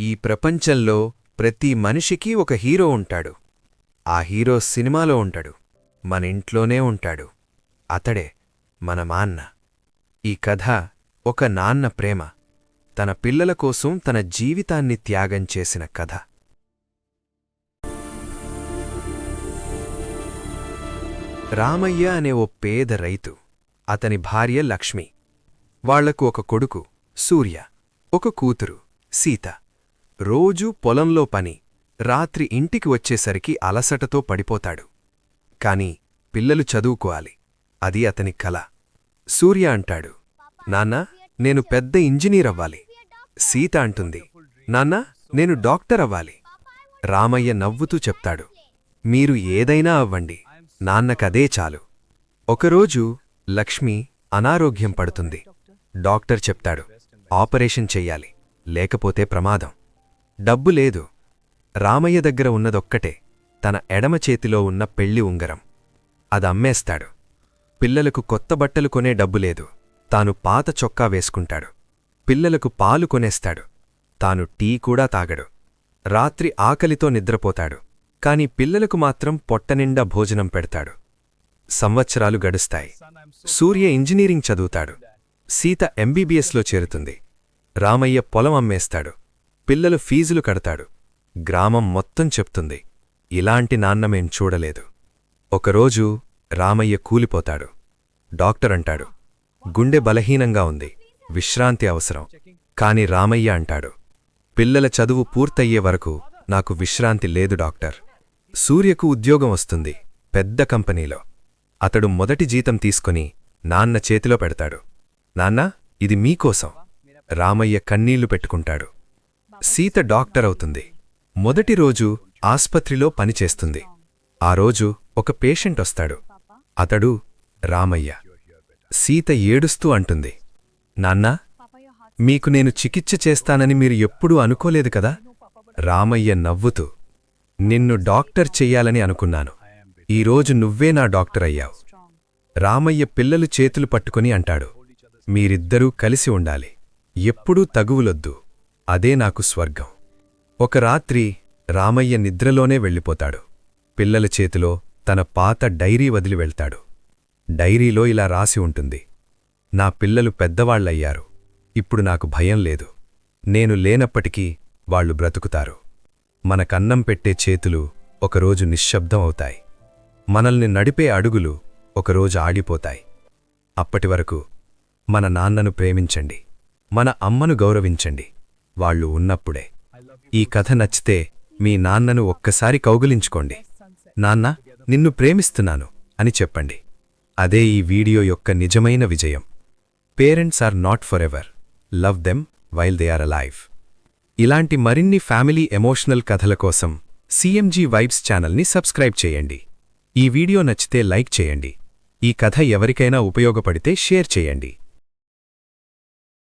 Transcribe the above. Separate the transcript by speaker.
Speaker 1: ఈ ప్రపంచంలో ప్రతి మనిషికి ఒక హీరో ఉంటాడు. ఆ హీరో సినిమాలో ఉంటాడు, మన ఇంట్లోనే ఉంటాడు. అతడే మన నాన్న. ఈ కథ ఒక నాన్న ప్రేమ, తన పిల్లల కోసం తన జీవితాన్ని త్యాగం చేసిన కథ. రామయ్య అనే ఓ పేద రైతు, అతని భార్య లక్ష్మి. వాళ్లకు ఒక కొడుకు సూర్య, ఒక కూతురు సీత. రోజూ పొలంలో పని, రాత్రి ఇంటికి వచ్చేసరికి అలసటతో పడిపోతాడు. కాని పిల్లలు చదువుకోవాలి, అది అతని కల. సూర్య అంటాడు, నాన్నా, నేను పెద్ద ఇంజనీర్ అవ్వాలి. సీత అంటుంది, నాన్నా, నేను డాక్టర్ అవ్వాలి. రామయ్య నవ్వుతూ చెప్తాడు, మీరు ఏదైనా అవ్వండి, నాన్నకదే చాలు. ఒకరోజు లక్ష్మి అనారోగ్యం పడుతుంది. డాక్టర్ చెప్తాడు, ఆపరేషన్ చెయ్యాలి, లేకపోతే ప్రమాదం. డబ్బు లేదు. రామయ్య దగ్గర ఉన్నదొక్కటే, తన ఎడమ చేతిలో ఉన్న పెళ్లి ఉంగరం. అదమ్మేస్తాడు. పిల్లలకు కొత్త బట్టలు కొనే డబ్బు లేదు. తాను పాత చొక్కా వేసుకుంటాడు. పిల్లలకు పాలు కొనేస్తాడు. తాను టీ కూడా తాగడు. రాత్రి ఆకలితో నిద్రపోతాడు. కాని పిల్లలకు మాత్రం పొట్టనిండా భోజనం పెడతాడు. సంవత్సరాలు గడుస్తాయి. సూర్య ఇంజనీరింగ్ చదువుతాడు. సీత ఎంబీబీఎస్లో చేరుతుంది. రామయ్య పొలం అమ్మేస్తాడు. పిల్లలు ఫీజులు కడతాడు. గ్రామం మొత్తం చెప్తుంది, ఇలాంటి నాన్నమేం చూడలేదు. ఒకరోజు రామయ్య కూలిపోతాడు. డాక్టర్ అంటాడు, గుండె బలహీనంగా ఉంది, విశ్రాంతి అవసరం. కాని రామయ్య అంటాడు, పిల్లల చదువు పూర్తయ్యే వరకు నాకు విశ్రాంతి లేదు డాక్టర్. సూర్యకు ఉద్యోగం వస్తుంది, పెద్ద కంపెనీలో. అతడు మొదటి జీతం తీసుకుని నాన్న చేతిలో పెడతాడు. నాన్నా, ఇది మీకోసం. రామయ్య కన్నీళ్లు పెట్టుకుంటాడు. సీత డాక్టర్ అవుతుంది. మొదటి రోజు ఆస్పత్రిలో పనిచేస్తుంది. ఆ రోజు ఒక పేషెంట్ వస్తాడు. అతడు రామయ్య. సీత ఏడుస్తూ అంటుంది, నాన్నా, మీకు నేను చికిత్స చేస్తానని మీరు ఎప్పుడూ అనుకోలేదు కదా? రామయ్య నవ్వుతూ, నిన్ను డాక్టర్ చెయ్యాలని అనుకున్నాను. ఈరోజు నువ్వే నా డాక్టర్ అయ్యావు. రామయ్య పిల్లలు చేతులు పట్టుకుని అంటాడు, మీరిద్దరూ కలిసి ఉండాలి, ఎప్పుడూ తగువులొద్దు, అదే నాకు స్వర్గం. ఒక రాత్రి రామయ్య నిద్రలోనే వెళ్ళిపోతాడు. పిల్లల చేతిలో తన పాత డైరీ వదిలి వెళ్తాడు. డైరీలో ఇలా రాసి ఉంటుంది, నా పిల్లలు పెద్దవాళ్లయ్యారు, ఇప్పుడు నాకు భయం లేదు. నేను లేనప్పటికీ వాళ్లు బ్రతుకుతారు. మనకన్నం పెట్టే చేతులు ఒకరోజు నిశ్శబ్దం అవుతాయి. మనల్ని నడిపే అడుగులు ఒకరోజు ఆడిపోతాయి. అప్పటివరకు మన నాన్నను ప్రేమించండి, మన అమ్మను గౌరవించండి, వాళ్లు ఉన్నప్పుడే. ఈ కథ నచ్చితే మీ నాన్నను ఒక్కసారి కౌగిలించుకోండి. నాన్న, నిన్ను ప్రేమిస్తున్నాను అని చెప్పండి. అదే ఈ వీడియో యొక్క నిజమైన విజయం. Parents are not forever, love them while they are alive. ఇలాంటి మరిన్ని ఫ్యామిలీ ఎమోషనల్ కథల కోసం సిఎంజీ వైబ్స్ ఛానల్ని సబ్స్క్రైబ్ చేయండి. ఈ వీడియో నచ్చితే లైక్ చేయండి. ఈ కథ ఎవరికైనా ఉపయోగపడితే షేర్ చేయండి.